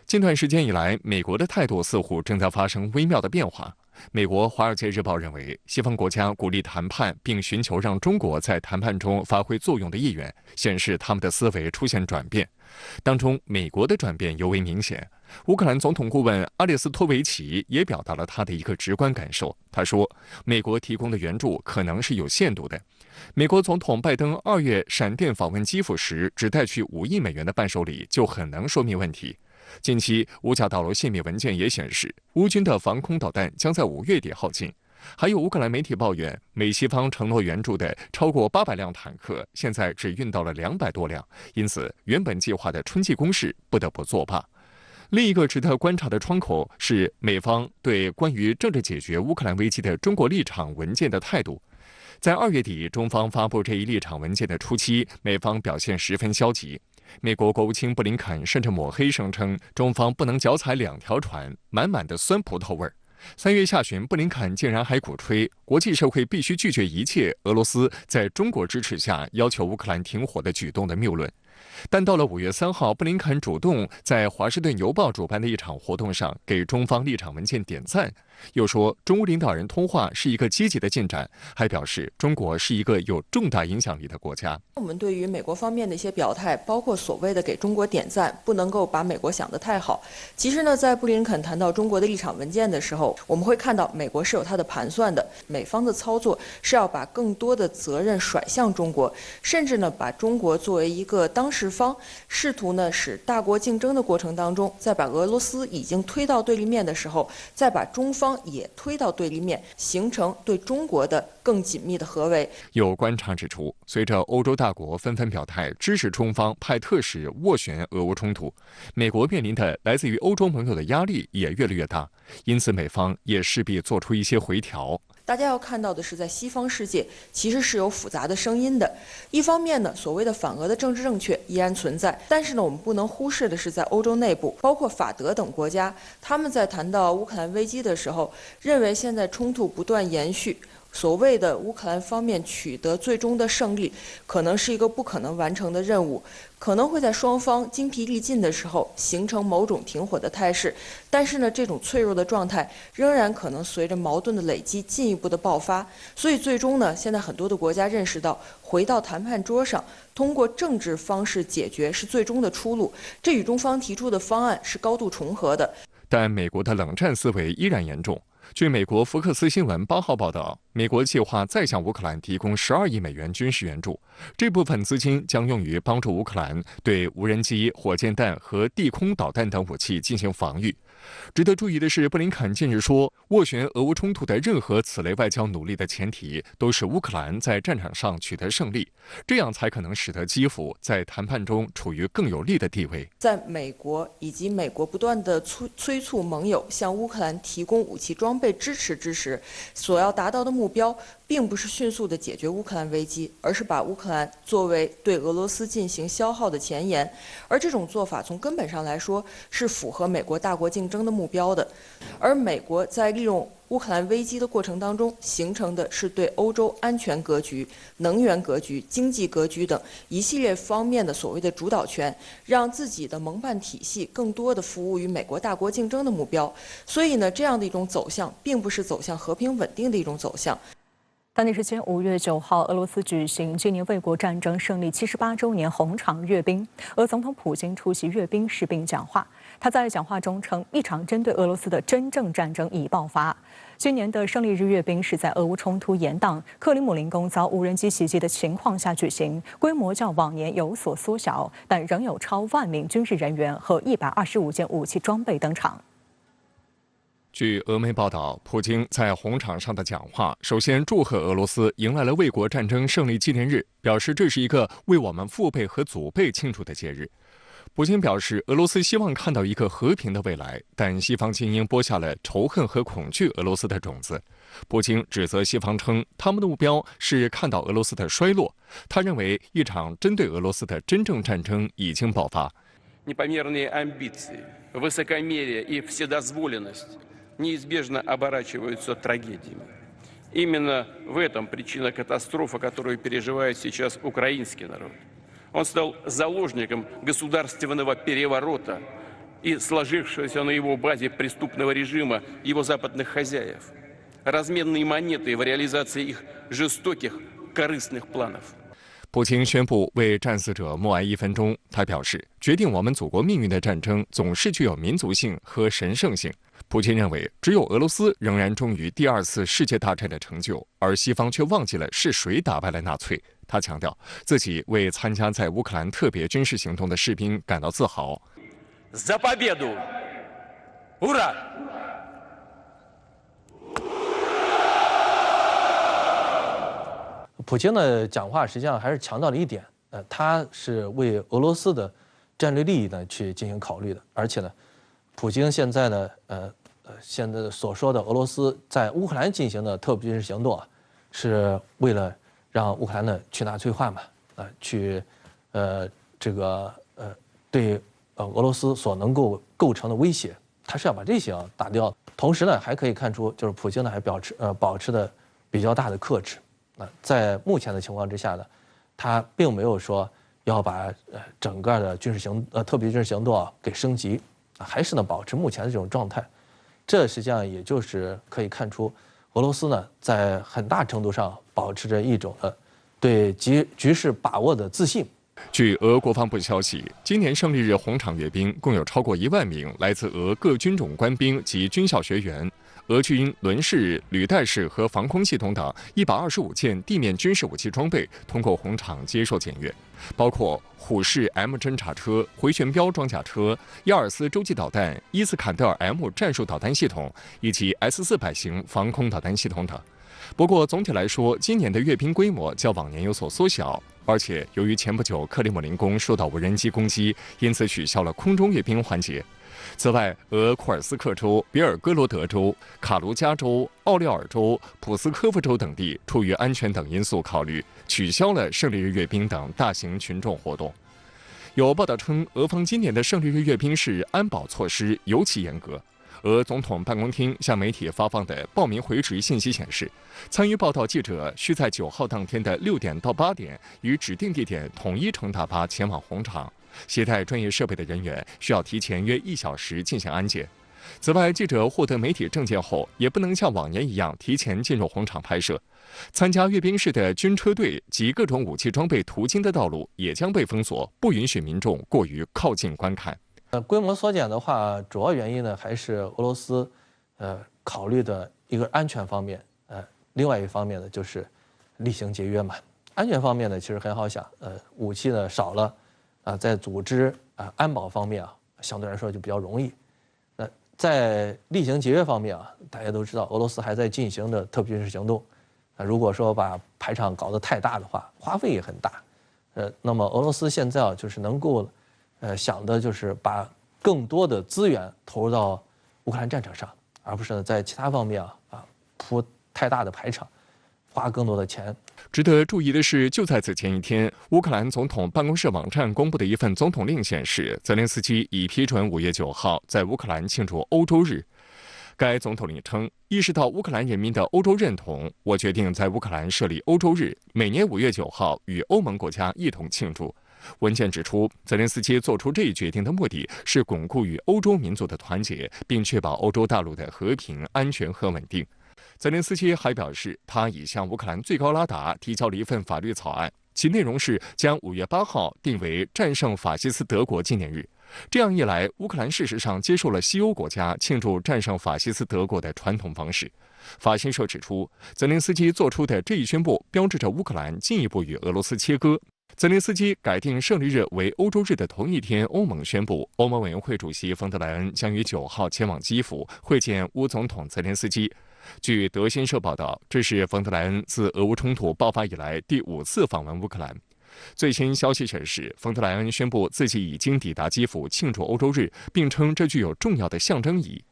近段时间以来，美国的态度似乎正在发生微妙的变化。美国《华尔街日报》认为，西方国家鼓励谈判，并寻求让中国在谈判中发挥作用的意愿，显示他们的思维出现转变。当中，美国的转变尤为明显。乌克兰总统顾问阿列斯托维奇也表达了他的一个直观感受。他说，美国提供的援助可能是有限度的。美国总统拜登2月闪电访问基辅时，只带去5亿美元的伴手礼，就很能说明问题。近期，五角大楼泄密文件也显示，乌军的防空导弹将在5月底耗尽。还有乌克兰媒体抱怨，美西方承诺援助的超过800辆坦克，现在只运到了200多辆，因此原本计划的春季攻势不得不作罢。另一个值得观察的窗口是美方对关于政治解决乌克兰危机的中国立场文件的态度。在2月底，中方发布这一立场文件的初期，美方表现十分消极。美国国务卿布林肯甚至抹黑，声称中方不能脚踩2条船，满满的酸葡萄味儿。3月下旬，布林肯竟然还鼓吹国际社会必须拒绝一切俄罗斯在中国支持下要求乌克兰停火的举动的谬论。但到了5月3号，布林肯主动在华盛顿邮报主办的一场活动上给中方立场文件点赞，又说中乌领导人通话是一个积极的进展，还表示中国是一个有重大影响力的国家。我们对于美国方面的一些表态，包括所谓的给中国点赞，不能够把美国想得太好。其实呢，在布林肯谈到中国的立场文件的时候，我们会看到美国是有它的盘算的，美方的操作是要把更多的责任甩向中国，甚至呢把中国作为一个当事方，试图呢使大国竞争的过程当中，再把俄罗斯已经推到对立面的时候，再把中方也推到对立面，形成对中国的更紧密的合围。有观察指出，随着欧洲大国纷纷表态支持中方派特使斡旋俄乌冲突，美国面临的来自于欧洲盟友的压力也越来越大，因此美方也势必做出一些回调。大家要看到的是，在西方世界其实是有复杂的声音的。一方面呢，所谓的反俄的政治正确依然存在，但是呢，我们不能忽视的是，在欧洲内部，包括法德等国家，他们在谈到乌克兰危机的时候，认为现在冲突不断延续，所谓的乌克兰方面取得最终的胜利，可能是一个不可能完成的任务，可能会在双方精疲力尽的时候形成某种停火的态势。但是呢，这种脆弱的状态仍然可能随着矛盾的累积进一步的爆发。所以最终呢，现在很多的国家认识到，回到谈判桌上，通过政治方式解决是最终的出路。这与中方提出的方案是高度重合的。但美国的冷战思维依然严重。据美国福克斯新闻8号报道，美国计划再向乌克兰提供12亿美元军事援助，这部分资金将用于帮助乌克兰对无人机、火箭弹和地空导弹等武器进行防御。值得注意的是，布林肯近日说，斡旋俄乌冲突的任何此类外交努力的前提都是乌克兰在战场上取得胜利，这样才可能使得基辅在谈判中处于更有利的地位。在美国以及美国不断的催促盟友向乌克兰提供武器装备支持之时，所要达到的目标并不是迅速地解决乌克兰危机，而是把乌克兰作为对俄罗斯进行消耗的前沿。而这种做法从根本上来说是符合美国大国竞争的目标的。而美国在利用乌克兰危机的过程当中，形成的是对欧洲安全格局、能源格局、经济格局等一系列方面的所谓的主导权，让自己的盟办体系更多的服务于美国大国竞争的目标。所以呢，这样的一种走向，并不是走向和平稳定的一种走向。当地时间5月9号，俄罗斯举行今年卫国战争胜利78周年红场阅兵，俄总统普京出席阅兵式并讲话。他在讲话中称，一场针对俄罗斯的真正战争已爆发。今年的胜利日阅兵是在俄乌冲突延宕、克里姆林宫遭无人机袭击的情况下举行，规模较往年有所缩小，但仍有超1万名军事人员和125件武器装备登场。据俄媒报道，普京在红场上的讲话，首先祝贺俄罗斯迎来了卫国战争胜利纪念日，表示这是一个为我们父辈和祖辈庆祝的节日。普京表示，俄罗斯希望看到一个和平的未来，但西方精英播下了仇恨和恐惧俄罗斯的种子。普京指责西方称，他们的目标是看到俄罗斯的衰落。他认为，一场针对俄罗斯的真正战争已经爆发。Непомерные амбиции, высокомерие и вседозволенность неизбежно оборачиваются трагедиями. Именно в этом причина катастрофы, которую переживает сейчас украинский народ. Он стал заложником государственного переворота, и сложившегося на его базе преступного режима его западных хозяев, разменные монеты в реализации их жестоких, корыстных планов. 普京宣布为战死者默哀1分钟。他表示，决定我们祖国命运的战争总是具有民族性和神圣性。普京认为，只有俄罗斯仍然忠于第2次世界大战的成就，而西方却忘记了是谁打败了纳粹。他强调，自己为参加在乌克兰特别军事行动的士兵感到自豪。За победу! Ура! 普京的讲话实际上还是强调了一点，他是为俄罗斯的战略利益呢去进行考虑的，而且呢，普京现在呢，现在所说的俄罗斯在乌克兰进行的特别军事行动啊，是为了让乌克兰呢去纳粹化嘛，去对俄罗斯所能够构成的威胁，他是要把这些打掉。同时呢，还可以看出就是普京呢还保持的比较大的克制。在目前的情况之下呢，他并没有说要把整个的特别军事行动给升级，还是呢保持目前的这种状态。这实际上也就是可以看出，俄罗斯呢在很大程度上保持着一种对局势把握的自信。据俄国防部消息，今年胜利日红场阅兵共有超过1万名来自俄各军种官兵及军校学员。俄军轮式、履带式和防空系统等125件地面军事武器装备通过红场接受检阅，包括虎式 M 侦察车、回旋镖装甲车、亚尔斯洲际导弹、伊斯坎德尔 M 战术导弹系统以及 S400型防空导弹系统等。不过总体来说，今年的阅兵规模较往年有所缩小，而且由于前不久克里姆林宫受到无人机攻击，因此取消了空中阅兵环节。此外，俄库尔斯克州、别尔哥罗德州、卡卢加州、奥廖尔州、普斯科夫州等地出于安全等因素考虑，取消了胜利日阅兵等大型群众活动。有报道称，俄方今年的胜利日阅兵式安保措施尤其严格。俄总统办公厅向媒体发放的报名回执信息显示，参与报道记者需在9号当天的6点到8点于指定地点统一乘大巴前往红场。携带专业设备的人员需要提前约1小时进行安检。此外，记者获得媒体证件后，也不能像往年一样提前进入红场拍摄。参加阅兵式的军车队及各种武器装备途经的道路也将被封锁，不允许民众过于靠近观看。规模缩减的话，主要原因呢还是俄罗斯考虑的一个安全方面，另外一方面呢就是厉行节约嘛。安全方面呢其实很好想，武器呢少了。在组织安保方面相对来说就比较容易。在厉行节约方面大家都知道俄罗斯还在进行的特别军事行动，如果说把排场搞得太大的话，花费也很大。那么俄罗斯现在就是能够想的就是把更多的资源投入到乌克兰战场上，而不是在其他方面铺太大的排场，花更多的钱。值得注意的是，就在此前一天，乌克兰总统办公室网站公布的一份总统令显示，泽连斯基已批准5月9号在乌克兰庆祝欧洲日。该总统令称，意识到乌克兰人民的欧洲认同，我决定在乌克兰设立欧洲日，每年5月9号与欧盟国家一同庆祝。文件指出，泽连斯基做出这一决定的目的是巩固与欧洲民族的团结，并确保欧洲大陆的和平、安全和稳定。泽连斯基还表示，他已向乌克兰最高拉达提交了一份法律草案，其内容是将5月8号定为战胜法西斯德国纪念日。这样一来，乌克兰事实上接受了西欧国家庆祝战胜法西斯德国的传统方式。法新社指出，泽连斯基做出的这一宣布，标志着乌克兰进一步与俄罗斯切割。泽连斯基改定胜利日为欧洲日的同一天，欧盟宣布，欧盟委员会主席冯德莱恩将于9号前往基辅会见乌总统泽连斯基。据德新社报道，这是冯德莱恩自俄乌冲突爆发以来第5次访问乌克兰。最新消息显示，冯德莱恩宣布自己已经抵达基辅庆祝欧洲日，并称这具有重要的象征意义。